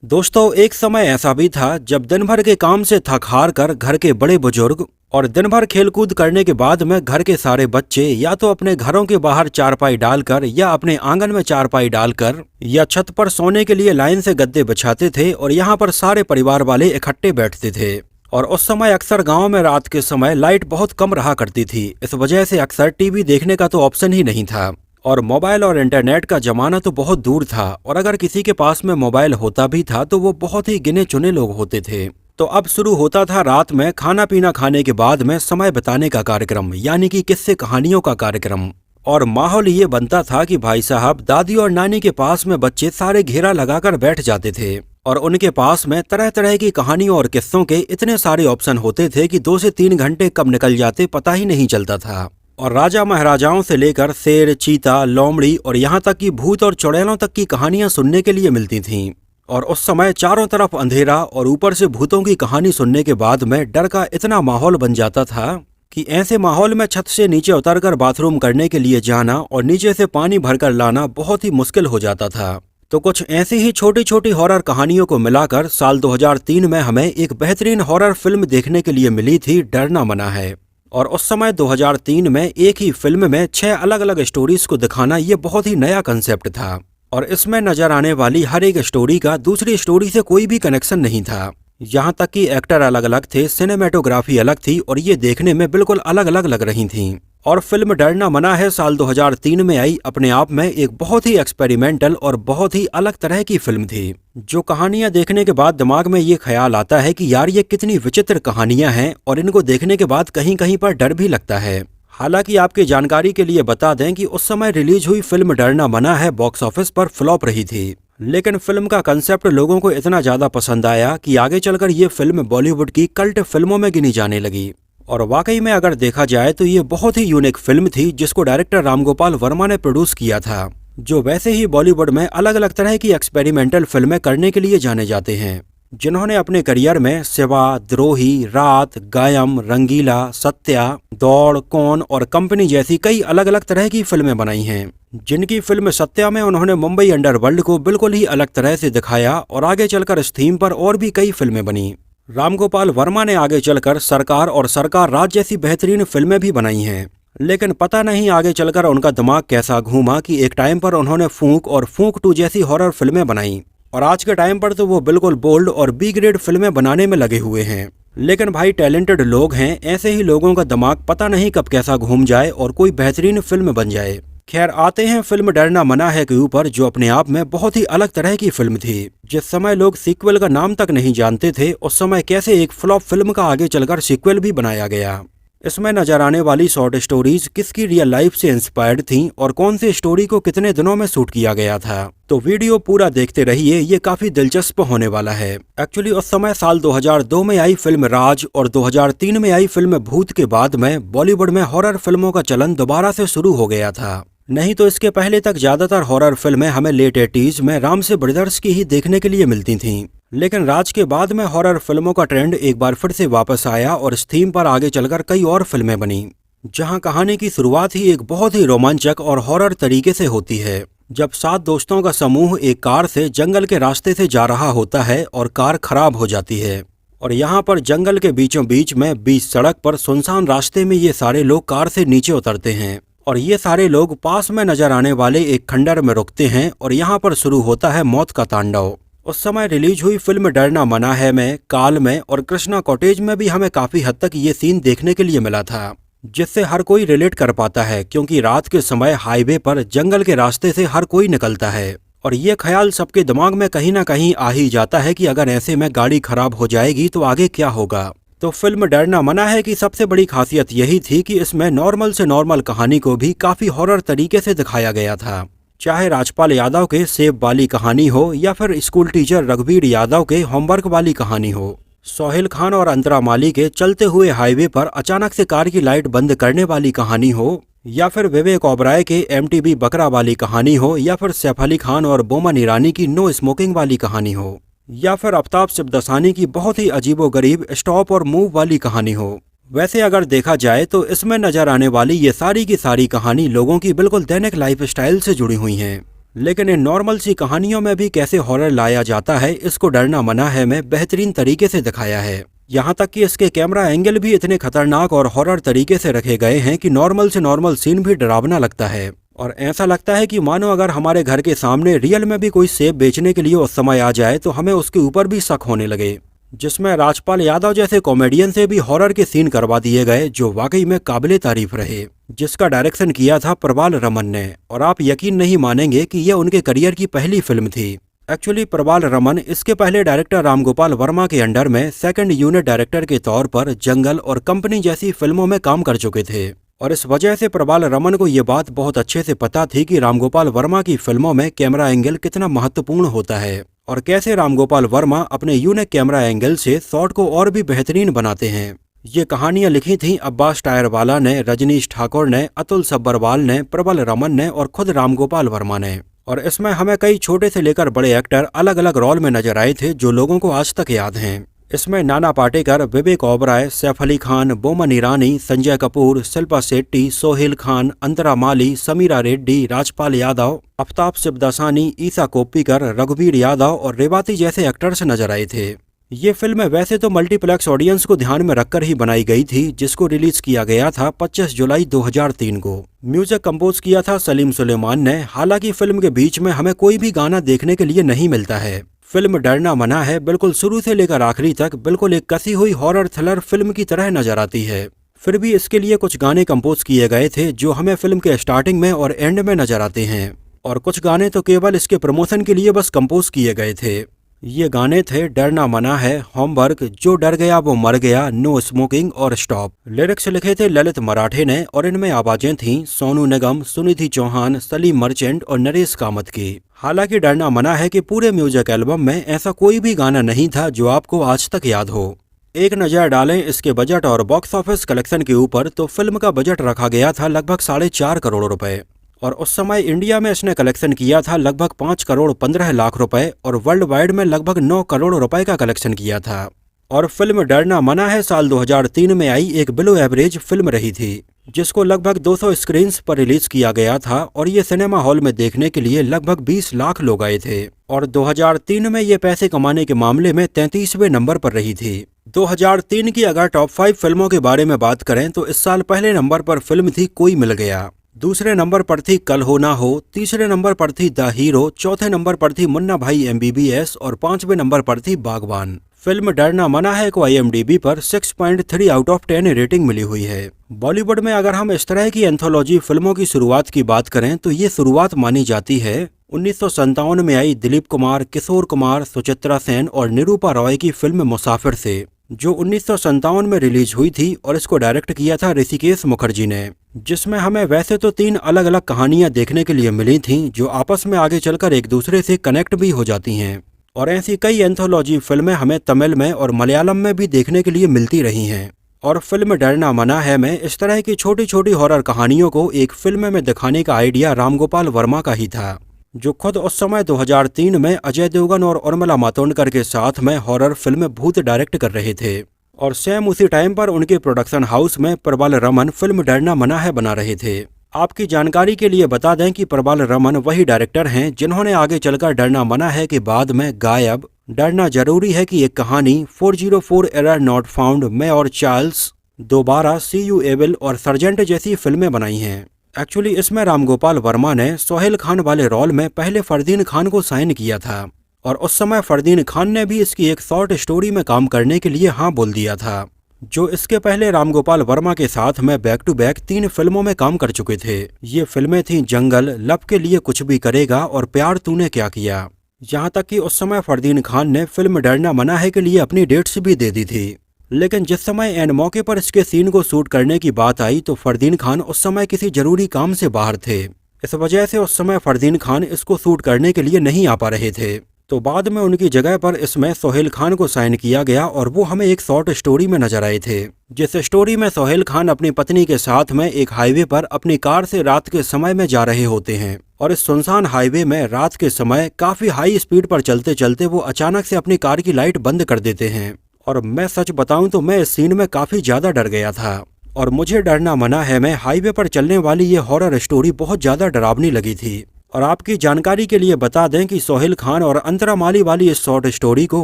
दोस्तों, एक समय ऐसा भी था जब दिन भर के काम से थक हार कर घर के बड़े बुजुर्ग और दिन भर खेलकूद करने के बाद में घर के सारे बच्चे या तो अपने घरों के बाहर चारपाई डालकर या अपने आंगन में चारपाई डालकर या छत पर सोने के लिए लाइन से गद्दे बिछाते थे और यहाँ पर सारे परिवार वाले इकट्ठे बैठते थे। और उस समय अक्सर गांव में रात के समय लाइट बहुत कम रहा करती थी। इस वजह से अक्सर टीवी देखने का तो ऑप्शन ही नहीं था और मोबाइल और इंटरनेट का जमाना तो बहुत दूर था। और अगर किसी के पास में मोबाइल होता भी था तो वो बहुत ही गिने चुने लोग होते थे। तो अब शुरू होता था रात में खाना पीना खाने के बाद में समय बिताने का कार्यक्रम, यानी कि किस्से कहानियों का कार्यक्रम। और माहौल ये बनता था कि भाई साहब, दादी और नानी के पास में बच्चे सारे घेरा लगाकर बैठ जाते थे और उनके पास में तरह तरह की कहानियों और किस्सों के इतने सारे ऑप्शन होते थे कि 2 से 3 घंटे कब निकल जाते पता ही नहीं चलता था। और राजा महाराजाओं से लेकर शेर, चीता, लोमड़ी और यहाँ तक कि भूत और चुड़ैलों तक की कहानियां सुनने के लिए मिलती थीं। और उस समय चारों तरफ अंधेरा और ऊपर से भूतों की कहानी सुनने के बाद में डर का इतना माहौल बन जाता था कि ऐसे माहौल में छत से नीचे उतरकर बाथरूम करने के लिए जाना और नीचे से पानी भरकर लाना बहुत ही मुश्किल हो जाता था। तो कुछ ऐसी ही छोटी छोटी हॉरर कहानियों को मिलाकर साल 2003 में हमें एक बेहतरीन हॉरर फिल्म देखने के लिए मिली थी, डरना मना है। और उस समय 2003 में एक ही फिल्म में 6 अलग अलग स्टोरीज को दिखाना ये बहुत ही नया कंसेप्ट था। और इसमें नजर आने वाली हर एक स्टोरी का दूसरी स्टोरी से कोई भी कनेक्शन नहीं था। यहाँ तक कि एक्टर अलग अलग थे, सिनेमेटोग्राफी अलग थी और ये देखने में बिल्कुल अलग अलग लग रही थीं। और फिल्म डरना मना है साल 2003 में आई, अपने आप में एक बहुत ही एक्सपेरिमेंटल और बहुत ही अलग तरह की फिल्म थी। जो कहानियां देखने के बाद दिमाग में ये ख्याल आता है कि यार ये कितनी विचित्र कहानियां हैं और इनको देखने के बाद कहीं कहीं पर डर भी लगता है। हालांकि आपकी जानकारी के लिए बता दें कि उस समय रिलीज हुई फिल्म डरना मना है बॉक्स ऑफिस पर फ्लॉप रही थी, लेकिन फिल्म का कंसेप्ट लोगों को इतना ज्यादा पसंद आया कि आगे चलकर ये फिल्म बॉलीवुड की कल्ट फिल्मों में गिनी जाने लगी। और वाकई में अगर देखा जाए तो ये बहुत ही यूनिक फिल्म थी जिसको डायरेक्टर रामगोपाल वर्मा ने प्रोड्यूस किया था, जो वैसे ही बॉलीवुड में अलग अलग तरह की एक्सपेरिमेंटल फिल्में करने के लिए जाने जाते हैं, जिन्होंने अपने करियर में शिवा, द्रोही, रात, गायम, रंगीला, सत्या, दौड़, कौन और कंपनी जैसी कई अलग अलग तरह की फिल्में बनाई हैं। जिनकी फिल्म सत्या में उन्होंने मुंबई अंडरवर्ल्ड को बिल्कुल ही अलग तरह से दिखाया और आगे चलकर इस थीम पर और भी कई फिल्में बनी। रामगोपाल वर्मा ने आगे चलकर सरकार और सरकार राज जैसी बेहतरीन फिल्में भी बनाई हैं, लेकिन पता नहीं आगे चलकर उनका दिमाग कैसा घूमा कि एक टाइम पर उन्होंने फूंक और फूंक 2 जैसी हॉरर फिल्में बनाई और आज के टाइम पर तो वो बिल्कुल बोल्ड और बी ग्रेड फिल्में बनाने में लगे हुए हैं। लेकिन भाई, टैलेंटेड लोग हैं, ऐसे ही लोगों का दिमाग पता नहीं कब कैसा घूम जाए और कोई बेहतरीन फिल्म बन जाए। खैर, आते हैं फिल्म डरना मना है के ऊपर, जो अपने आप में बहुत ही अलग तरह की फिल्म थी। जिस समय लोग सीक्वल का नाम तक नहीं जानते थे, उस समय कैसे एक फ्लॉप फिल्म का आगे चलकर सीक्वल भी बनाया गया। इसमें नजर आने वाली शॉर्ट स्टोरीज किसकी रियल लाइफ से इंस्पायर्ड थीं और कौन सी स्टोरी को कितने दिनों में शूट किया गया था। तो वीडियो पूरा देखते रहिए, ये काफी दिलचस्प होने वाला है। एक्चुअली उस समय साल 2002 में आई फिल्म राज और 2003 में आई फिल्म भूत के बाद में बॉलीवुड में हॉरर फिल्मों का चलन दोबारा से शुरू हो गया था। नहीं तो इसके पहले तक ज्यादातर हॉरर फिल्में हमें लेट 80s में रामसे ब्रदर्स की ही देखने के लिए मिलती थीं। लेकिन राज के बाद में हॉरर फिल्मों का ट्रेंड एक बार फिर से वापस आया और इस थीम पर आगे चलकर कई और फिल्में बनी, जहां कहानी की शुरुआत ही एक बहुत ही रोमांचक और हॉरर तरीके से होती है। जब 7 दोस्तों का समूह एक कार से जंगल के रास्ते से जा रहा होता है और कार खराब हो जाती है और यहाँ पर जंगल के बीचों बीच में बीच सड़क पर सुनसान रास्ते में ये सारे लोग कार से नीचे उतरते हैं और ये सारे लोग पास में नजर आने वाले एक खंडर में रुकते हैं और यहाँ पर शुरू होता है मौत का तांडव। उस समय रिलीज हुई फिल्म डरना मना है में, काल में और कृष्णा कॉटेज में भी हमें काफी हद तक ये सीन देखने के लिए मिला था, जिससे हर कोई रिलेट कर पाता है, क्योंकि रात के समय हाईवे पर जंगल के रास्ते से हर कोई निकलता है और ये ख्याल सबके दिमाग में कहीं ना कहीं आ ही जाता है कि अगर ऐसे में गाड़ी खराब हो जाएगी तो आगे क्या होगा। तो फिल्म डरना मना है की सबसे बड़ी खासियत यही थी कि इसमें नॉर्मल से नॉर्मल कहानी को भी काफी हॉरर तरीके से दिखाया गया था। चाहे राजपाल यादव के सेब वाली कहानी हो या फिर स्कूल टीचर रघुवीर यादव के होमवर्क वाली कहानी हो, सोहेल खान और अंतरा माली के चलते हुए हाईवे पर अचानक से कार की लाइट बंद करने वाली कहानी हो, या फिर विवेक ओबराय के MTV बकरा वाली कहानी हो, या फिर सैफ अली खान और बोमन ईरानी की नो स्मोकिंग वाली कहानी हो, या फिर आफ्ताब सिब्दसानी की बहुत ही अजीबोगरीब स्टॉप और मूव वाली कहानी हो। वैसे अगर देखा जाए तो इसमें नजर आने वाली ये सारी की सारी कहानी लोगों की बिल्कुल दैनिक लाइफस्टाइल से जुड़ी हुई हैं। लेकिन इन नॉर्मल सी कहानियों में भी कैसे हॉरर लाया जाता है, इसको डरना मना है में बेहतरीन तरीके से दिखाया है। यहाँ तक कि इसके कैमरा एंगल भी इतने खतरनाक और हॉरर तरीके से रखे गए हैं कि नॉर्मल से नॉर्मल सीन भी डरावना लगता है और ऐसा लगता है कि मानो अगर हमारे घर के सामने रियल में भी कोई सेब बेचने के लिए उस समय आ जाए तो हमें उसके ऊपर भी शक होने लगे। जिसमें राजपाल यादव जैसे कॉमेडियन से भी हॉरर के सीन करवा दिए गए, जो वाकई में काबिले तारीफ रहे। जिसका डायरेक्शन किया था प्रबाल रमन ने, और आप यकीन नहीं मानेंगे कि यह उनके करियर की पहली फिल्म थी। एक्चुअली प्रबाल रमन इसके पहले डायरेक्टर रामगोपाल वर्मा के अंडर में सेकंड यूनिट डायरेक्टर के तौर पर जंगल और कंपनी जैसी फिल्मों में काम कर चुके थे, और इस वजह से प्रबाल रमन को ये बात बहुत अच्छे से पता थी कि रामगोपाल वर्मा की फिल्मों में कैमरा एंगल कितना महत्वपूर्ण होता है और कैसे रामगोपाल वर्मा अपने यूनिक कैमरा एंगल से शॉट को और भी बेहतरीन बनाते हैं। ये कहानियां लिखी थी अब्बास टायरवाला ने, रजनीश ठाकुर ने, अतुल सब्बरवाल ने, प्रबल रमन ने और खुद रामगोपाल वर्मा ने। और इसमें हमें कई छोटे से लेकर बड़े एक्टर अलग अलग रोल में नजर आए थे जो लोगों को आज तक याद हैं। इसमें नाना पाटेकर, विवेक ओबराय, सैफ अली खान, बोमन ईरानी, संजय कपूर, शिल्पा शेट्टी, सोहेल खान, अंतरा माली, समीरा रेड्डी, राजपाल यादव, आफ्ताब शिवदासानी, ईसा कोप्पीकर, रघुवीर यादव और रेवाती जैसे एक्टर्स नजर आए थे। ये फिल्म वैसे तो मल्टीप्लेक्स ऑडियंस को ध्यान में रखकर ही बनाई गई थी, जिसको रिलीज किया गया था 25 जुलाई 2003 को। म्यूजिक कंपोज किया था सलीम सुलेमान ने। हालांकि फिल्म के बीच में हमें कोई भी गाना देखने के लिए नहीं मिलता है। फिल्म डरना मना है बिल्कुल शुरू से लेकर आखिरी तक बिल्कुल एक कसी हुई हॉरर थ्रिलर फिल्म की तरह नजर आती है। फिर भी इसके लिए कुछ गाने कंपोज किए गए थे जो हमें फिल्म के स्टार्टिंग में और एंड में नजर आते हैं, और कुछ गाने तो केवल इसके प्रमोशन के लिए बस कंपोज किए गए थे। ये गाने थे डरना मना है, होमवर्क, जो डर गया वो मर गया, नो स्मोकिंग और स्टॉप। लिरिक्स लिखे थे ललित मराठे ने और इनमें आवाजें थीं सोनू निगम, सुनिधि चौहान, सलीम मर्चेंट और नरेश कामत की। हालांकि डरना मना है कि पूरे म्यूजिक एल्बम में ऐसा कोई भी गाना नहीं था जो आपको आज तक याद हो। एक नजर डालें इसके बजट और बॉक्स ऑफिस कलेक्शन के ऊपर तो फिल्म का बजट रखा गया था लगभग 4.5 करोड़ रुपए, और उस समय इंडिया में इसने कलेक्शन किया था लगभग 5 करोड़ 15 लाख रुपए और वर्ल्ड वाइड में लगभग 9 करोड़ रुपए का कलेक्शन किया था। और फिल्म डरना मना है साल 2003 में आई एक बिलो एवरेज फिल्म रही थी, जिसको लगभग 200 स्क्रीन्स पर रिलीज किया गया था, और ये सिनेमा हॉल में देखने के लिए लगभग 20 लाख लोग आए थे। और 2003 में ये पैसे कमाने के मामले में 33वें नंबर पर रही थी। 2003 की अगर टॉप 5 फिल्मों के बारे में बात करें तो इस साल पहले नंबर पर फिल्म थी कोई मिल गया, दूसरे नंबर पर थी कल हो ना हो, तीसरे नंबर पर थी द हीरो, चौथे नंबर पर थी मुन्ना भाई MBBS और 5वें नंबर पर थी बागबान। फिल्म डरना मना है को IMDb पर 6.3 आउट ऑफ 10 रेटिंग मिली हुई है। बॉलीवुड में अगर हम इस तरह की एंथोलॉजी फिल्मों की शुरुआत की बात करें तो ये शुरुआत मानी जाती है 1957 में आई दिलीप कुमार, किशोर कुमार, सुचित्रा सेन और निरूपा रॉय की फिल्म मुसाफिर से, जो 1957 में रिलीज हुई थी, और इसको डायरेक्ट किया था ऋषिकेश मुखर्जी ने। जिसमें हमें वैसे तो 3 अलग अलग कहानियां देखने के लिए मिली थीं जो आपस में आगे चलकर एक दूसरे से कनेक्ट भी हो जाती हैं, और ऐसी कई एंथोलॉजी फिल्में हमें तमिल में और मलयालम में भी देखने के लिए मिलती रही हैं। और फिल्म डरना मना है में इस तरह की छोटी छोटी हॉरर कहानियों को एक फिल्म में दिखाने का आइडिया रामगोपाल वर्मा का ही था, जो खुद उस समय 2003 में अजय देवगन और उर्मिला मातोंडकर के साथ में हॉरर फिल्म भूत डायरेक्ट कर रहे थे, और सेम उसी टाइम पर उनके प्रोडक्शन हाउस में प्रबाल रमन फिल्म डरना मना है बना रहे थे। आपकी जानकारी के लिए बता दें कि प्रबाल रमन वही डायरेक्टर हैं जिन्होंने आगे चलकर डरना मना है के बाद में गायब, डरना जरूरी है कि एक कहानी, 404 एरर नॉट फाउंड, मैं और चार्ल्स, दोबारा, सी यू एविल और सर्जेंट जैसी फिल्में बनाई हैं। एक्चुअली इसमें रामगोपाल वर्मा ने सोहेल खान वाले रोल में पहले फरदीन खान को साइन किया था, और उस समय फरदीन खान ने भी इसकी एक शॉर्ट स्टोरी में काम करने के लिए हाँ बोल दिया था, जो इसके पहले रामगोपाल वर्मा के साथ में बैक टू बैक 3 फिल्मों में काम कर चुके थे। ये फिल्में थीं जंगल, लब के लिए कुछ भी करेगा और प्यार तूने क्या किया। यहाँ तक कि उस समय फरदीन खान ने फिल्म डरना मना है के लिए अपनी डेट्स भी दे दी थी, लेकिन जिस समय एन मौके पर इसके सीन को शूट करने की बात आई तो फरदीन खान उस समय किसी जरूरी काम से बाहर थे। इस वजह से उस समय फरदीन खान इसको शूट करने के लिए नहीं आ पा रहे थे, तो बाद में उनकी जगह पर इसमें सोहेल खान को साइन किया गया, और वो हमें एक शॉर्ट स्टोरी में नजर आए थे, जिस स्टोरी में सोहेल खान अपनी पत्नी के साथ में एक हाईवे पर अपनी कार से रात के समय में जा रहे होते हैं, और इस सुनसान हाईवे में रात के समय काफी हाई स्पीड पर चलते चलते वो अचानक से अपनी कार की लाइट बंद कर देते हैं। और मैं सच बताऊं तो मैं इस सीन में काफी ज्यादा डर गया था, और मुझे डरना मना है में हाईवे पर चलने वाली ये हॉरर स्टोरी बहुत ज्यादा डरावनी लगी थी। और आपकी जानकारी के लिए बता दें कि सोहेल खान और अंतरा माली वाली इस शॉर्ट स्टोरी को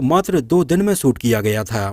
मात्र 2 दिन में शूट किया गया था,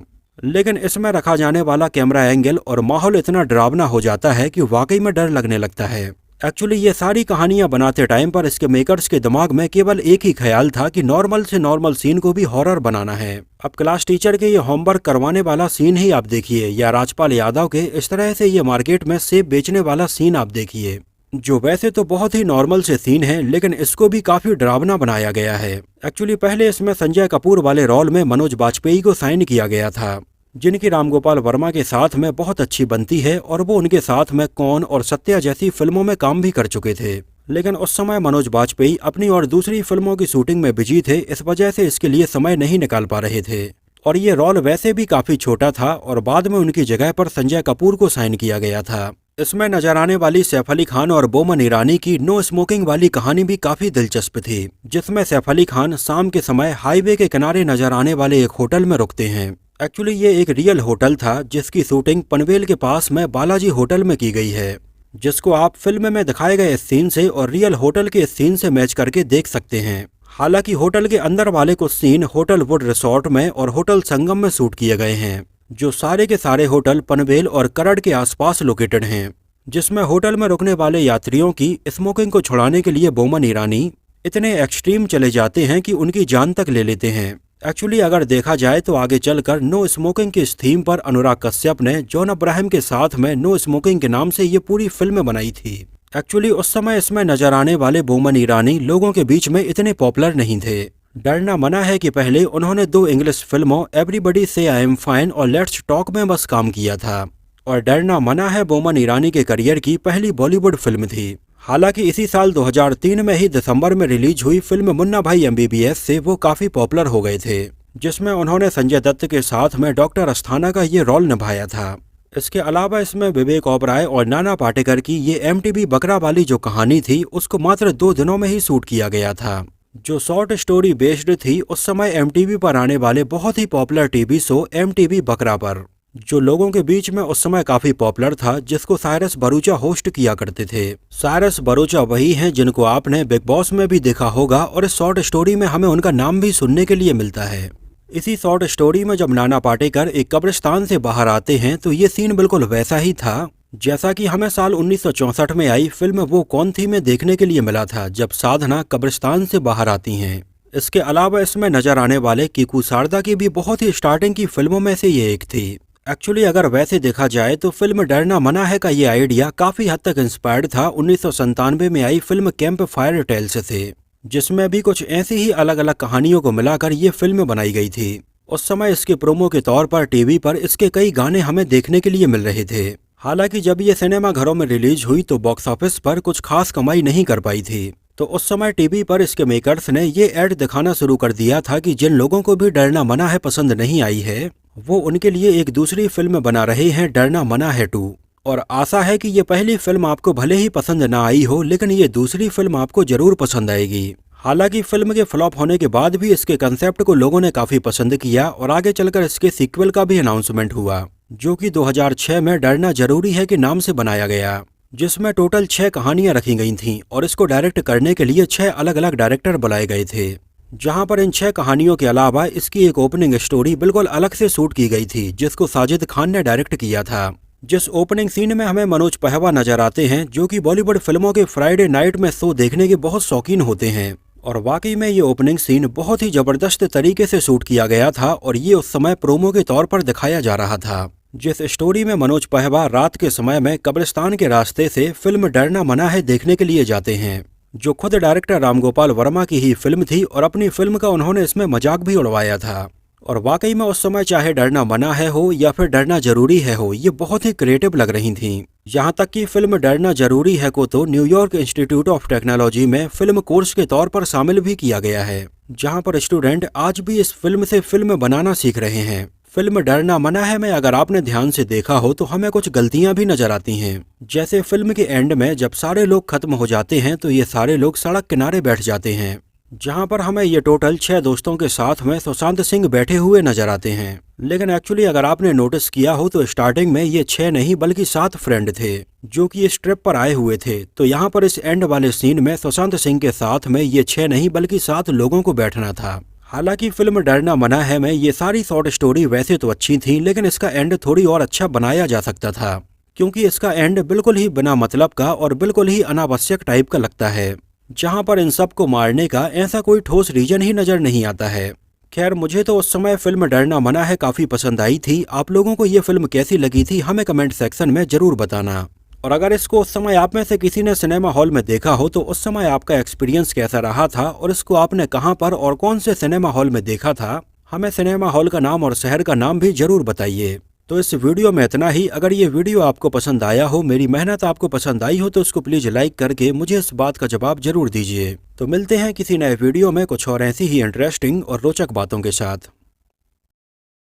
लेकिन इसमें रखा जाने वाला कैमरा एंगल और माहौल इतना डरावना हो जाता है कि वाकई में डर लगने लगता है। एक्चुअली ये सारी कहानियां बनाते टाइम पर इसके मेकर्स के दिमाग में केवल एक ही ख्याल था कि नॉर्मल से नॉर्मल सीन को भी हॉरर बनाना है। अब क्लास टीचर के ये होमवर्क करवाने वाला सीन ही आप देखिए, या राजपाल यादव के इस तरह से ये मार्केट में सेब बेचने वाला सीन आप देखिए, जो वैसे तो बहुत ही नॉर्मल से सीन है, लेकिन इसको भी काफी डरावना बनाया गया है। एक्चुअली पहले इसमें संजय कपूर वाले रोल में मनोज बाजपेयी को साइन किया गया था, जिनकी रामगोपाल वर्मा के साथ में बहुत अच्छी बनती है और वो उनके साथ में कौन और सत्या जैसी फिल्मों में काम भी कर चुके थे। लेकिन उस समय मनोज बाजपेयी अपनी और दूसरी फिल्मों की शूटिंग में बिजी थे, इस वजह से इसके लिए समय नहीं निकाल पा रहे थे और ये रोल वैसे भी काफी छोटा था और बाद में उनकी जगह पर संजय कपूर को साइन किया गया था। इसमें नजर आने वाली सैफ अली खान और बोमन ईरानी की नो स्मोकिंग वाली कहानी भी काफी दिलचस्प थी, जिसमें सैफ अली खान शाम के समय हाईवे के किनारे नजर आने वाले एक होटल में रुकते हैं। एक्चुअली ये एक रियल होटल था जिसकी शूटिंग पनवेल के पास में बालाजी होटल में की गई है, जिसको आप फिल्म में दिखाए गए इस सीन से और रियल होटल के इस सीन से मैच करके देख सकते हैं। हालांकि होटल के अंदर वाले कुछ सीन होटल वुड रिसोर्ट में और होटल संगम में शूट किए गए हैं, जो सारे के सारे होटल पनवेल और करड़ के आसपास लोकेटेड हैं, जिसमें होटल में रुकने वाले यात्रियों की स्मोकिंग को छुड़ाने के लिए बोमन ईरानी इतने एक्सट्रीम चले जाते हैं कि उनकी जान तक ले लेते हैं। एक्चुअली अगर देखा जाए तो आगे चलकर नो स्मोकिंग की इस थीम पर अनुराग कश्यप ने जॉन अब्राहम के साथ में नो स्मोकिंग के नाम से ये पूरी फिल्म बनाई थी। एक्चुअली उस समय इसमें नजर आने वाले बोमन ईरानी लोगों के बीच में इतने पॉपुलर नहीं थे। डरना मना है कि पहले उन्होंने 2 इंग्लिश फिल्मों एवरीबडी से आई एम फाइन और लेट्स टॉक में बस काम किया था, और डरना मना है बोमन ईरानी के करियर की पहली बॉलीवुड फिल्म थी। हालांकि इसी साल 2003 में ही दिसंबर में रिलीज हुई फिल्म मुन्ना भाई MBBS से वो काफी पॉपुलर हो गए थे, जिसमें उन्होंने संजय दत्त के साथ में डॉक्टर अस्थाना का ये रोल निभाया था। इसके अलावा इसमें विवेक ओबराय और नाना पाटेकर की ये MTV बकरा वाली जो कहानी थी उसको मात्र 2 दिनों में ही शूट किया गया था, जो शॉर्ट स्टोरी बेस्ड थी उस समय MTV पर आने वाले बहुत ही पॉपुलर टीवी शो MTV बकरा पर, जो लोगों के बीच में उस समय काफी पॉपुलर था, जिसको साइरस भरूचा होस्ट किया करते थे। साइरस भरूचा वही हैं जिनको आपने बिग बॉस में भी देखा होगा और इस शॉर्ट स्टोरी में हमें उनका नाम भी सुनने के लिए मिलता है। इसी शॉर्ट स्टोरी में जब नाना पाटेकर एक कब्रिस्तान से बाहर आते हैं तो ये सीन बिल्कुल वैसा ही था जैसा कि हमें साल 1964 में आई फिल्म वो कौन थी में देखने के लिए मिला था, जब साधना कब्रिस्तान से बाहर आती हैं। इसके अलावा इसमें नजर आने वाले कीकू शारदा की भी बहुत ही स्टार्टिंग की फिल्मों में से ये एक थी। एक्चुअली अगर वैसे देखा जाए तो फिल्म डरना मना है का ये आइडिया काफी हद तक इंस्पायर्ड था 1997 में आई फिल्म कैंप फायर टेल्स से, जिसमें भी कुछ ऐसी ही अलग अलग कहानियों को मिलाकर ये फिल्म बनाई गई थी। उस समय इसके प्रोमो के तौर पर टीवी पर इसके कई गाने हमें देखने के लिए मिल रहे थे। हालांकि जब ये सिनेमा घरों में रिलीज हुई तो बॉक्स ऑफिस पर कुछ खास कमाई नहीं कर पाई थी, तो उस समय टीवी पर इसके मेकर्स ने ये ऐड दिखाना शुरू कर दिया था कि जिन लोगों को भी डरना मना है पसंद नहीं आई है वो उनके लिए एक दूसरी फिल्म बना रहे हैं डरना मना है 2, और आशा है कि ये पहली फिल्म आपको भले ही पसंद ना आई हो लेकिन ये दूसरी फिल्म आपको जरूर पसंद आएगी। हालांकि फिल्म के फ्लॉप होने के बाद भी इसके कंसेप्ट को लोगों ने काफी पसंद किया और आगे चलकर इसके सीक्वल का भी अनाउंसमेंट हुआ, जो कि 2006 में डरना जरूरी है के नाम से बनाया गया, जिसमें टोटल 6 कहानियां रखी गई थीं और इसको डायरेक्ट करने के लिए 6 अलग अलग डायरेक्टर बुलाए गए थे, जहां पर इन 6 कहानियों के अलावा इसकी एक ओपनिंग स्टोरी बिल्कुल अलग से शूट की गई थी, जिसको साजिद खान ने डायरेक्ट किया था। जिस ओपनिंग सीन में हमें मनोज पहवा नजर आते हैं, जो कि बॉलीवुड फिल्मों के फ्राइडे नाइट में शो देखने के बहुत शौकीन होते हैं, और वाकई में ये ओपनिंग सीन बहुत ही जबरदस्त तरीके से शूट किया गया था और ये उस समय प्रोमो के तौर पर दिखाया जा रहा था। जिस स्टोरी में मनोज पहवा रात के समय में कब्रिस्तान के रास्ते से फिल्म डरना मना है देखने के लिए जाते हैं, जो खुद डायरेक्टर रामगोपाल वर्मा की ही फिल्म थी और अपनी फिल्म का उन्होंने इसमें मजाक भी उड़वाया था। और वाकई में उस समय चाहे डरना मना है हो या फिर डरना जरूरी है हो, ये बहुत ही क्रिएटिव लग रही थी। यहाँ तक कि फिल्म डरना जरूरी है को तो न्यूयॉर्क इंस्टीट्यूट ऑफ टेक्नोलॉजी में फिल्म कोर्स के तौर पर शामिल भी किया गया है, जहाँ पर स्टूडेंट आज भी इस फिल्म से फिल्म बनाना सीख रहे हैं। फिल्म डरना मना है में अगर आपने ध्यान से देखा हो तो हमें कुछ गलतियां भी नजर आती हैं। जैसे फिल्म के एंड में जब सारे लोग खत्म हो जाते हैं तो ये सारे लोग सड़क किनारे बैठ जाते हैं, जहां पर हमें ये टोटल 6 दोस्तों के साथ में सुशांत सिंह बैठे हुए नजर आते हैं। लेकिन एक्चुअली अगर आपने नोटिस किया हो तो स्टार्टिंग में ये 6 नहीं बल्कि 7 फ्रेंड थे जो कि इस ट्रिप पर आए हुए थे। तो यहाँ पर इस एंड वाले सीन में सुशांत सिंह के साथ में ये 6 नहीं बल्कि 7 लोगों को बैठना था। हालांकि फिल्म डरना मना है में ये सारी शॉर्ट स्टोरी वैसे तो अच्छी थी, लेकिन इसका एंड थोड़ी और अच्छा बनाया जा सकता था, क्योंकि इसका एंड बिल्कुल ही बिना मतलब का और बिल्कुल ही अनावश्यक टाइप का लगता है, जहां पर इन सबको मारने का ऐसा कोई ठोस रीजन ही नजर नहीं आता है। खैर, मुझे तो उस समय फिल्म डरना मना है काफी पसंद आई थी। आप लोगों को ये फिल्म कैसी लगी थी हमें कमेंट सेक्शन में जरूर बताना। और अगर इसको उस समय आप में से किसी ने सिनेमा हॉल में देखा हो तो उस समय आपका एक्सपीरियंस कैसा रहा था और इसको आपने कहां पर और कौन से सिनेमा हॉल में देखा था, हमें सिनेमा हॉल का नाम और शहर का नाम भी जरूर बताइए। तो इस वीडियो में इतना ही। अगर ये वीडियो आपको पसंद आया हो, मेरी मेहनत आपको पसंद आई हो, तो इसको प्लीज लाइक करके मुझे इस बात का जवाब जरूर दीजिए। तो मिलते हैं किसी नए वीडियो में कुछ और ऐसी ही इंटरेस्टिंग और रोचक बातों के साथ।